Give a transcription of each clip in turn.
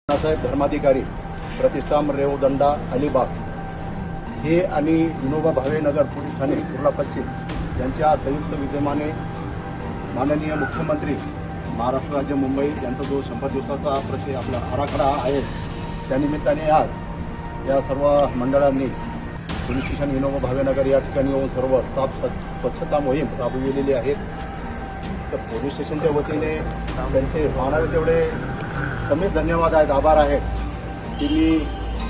नानासाहेब धर्माधिकारी प्रतिष्ठान रेवदंडा अलिबाग हे आणि विनोबा भावे नगर पोलीस ठाणे कुर्ला पश्चिम यांच्या संयुक्त विद्यमाने माननीय मुख्यमंत्री महाराष्ट्र राज्य मुंबई यांचा जो 100 दिवसाचा आपला आराखडा आहे त्यानिमित्ताने आज या सर्व मंडळांनी पोलीस स्टेशन विनोबा भावे नगर या ठिकाणी येऊन सर्व स्वच्छता मोहीम राबविलेली आहे। तर पोलीस स्टेशनच्या वतीने त्यांचे वाहनारे तेवढे कमीच धन्यवाद आहेत, आभार आहेत की मी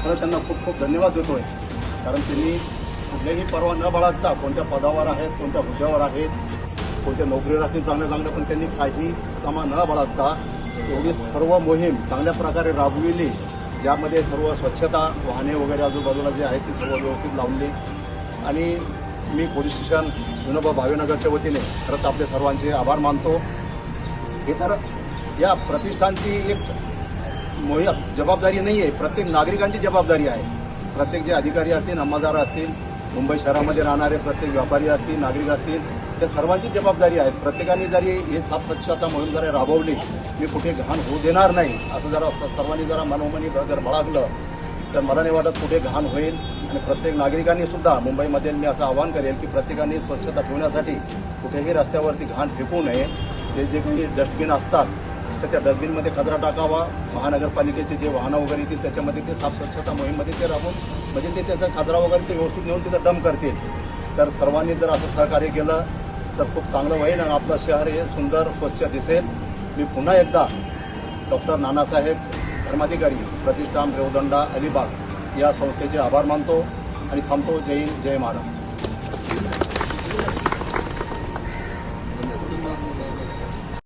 खरं त्यांना खूप खूप धन्यवाद देतो आहे। कारण त्यांनी कुठल्याही पर्वा न बाळगता कोणत्या पदावर आहेत, कोणत्या हुद्द्यावर आहेत, कोणत्या नोकरीवर असतील चांगल्या पण त्यांनी काही कामा न बाळगता एवढी सर्व मोहीम चांगल्या प्रकारे राबविली, ज्यामध्ये सर्व स्वच्छता वाहने वगैरे आजूबाजूला जे आहेत ती सर्व व्यवस्थित लावली। आणि मी पोलीस स्टेशन विनोबा भावे नगरच्या वतीने खरंच आपले सर्वांचे आभार मानतो। हे तर या प्रतिष्ठानची एक मोहीम जबाबदारी नाही आहे, प्रत्येक नागरिकांची जबाबदारी आहे। प्रत्येक जे अधिकारी असतील, अंमलदार असतील, मुंबई शहरामध्ये राहणारे प्रत्येक व्यापारी असतील, नागरिक असतील, त्या सर्वांची जबाबदारी आहे। प्रत्येकाने जरी हे साफ स्वच्छता मोहीम जरी राबवली, मी कुठे घाण होऊ देणार नाही असं जरा सर्वांनी जरा मनोमनी जर बाळगलं तर मला नाही वाटत कुठे घाण होईल। आणि प्रत्येक नागरिकांनी सुद्धा मुंबईमध्ये मी असं आवाहन करेल की प्रत्येकाने स्वच्छता ठेवण्यासाठी कुठेही रस्त्यावरती घाण फेकू नये। ते जे काही डस्टबिन असतात तर त्या डस्टबिनमध्ये कचरा टाकावा। महानगरपालिकेचे जे वाहनं वगैरे येतील त्याच्यामध्ये ते साफ स्वच्छता मोहीममध्ये ते राबवून म्हणजे ते त्याचा कचरा वगैरे ते व्यवस्थित नेऊन तिथं डंप करतील। तर सर्वांनी जर असं सहकार्य केलं तर खूप चांगलं होईल आणि आपलं शहर हे सुंदर स्वच्छ दिसेल। मी पुन्हा एकदा डॉक्टर नानासाहेब धर्माधिकारी प्रतिष्ठान रेवदंडा अलिबाग या संस्थेचे आभार मानतो आणि थांबतो। जय हिंद, जय महाराष्ट्र।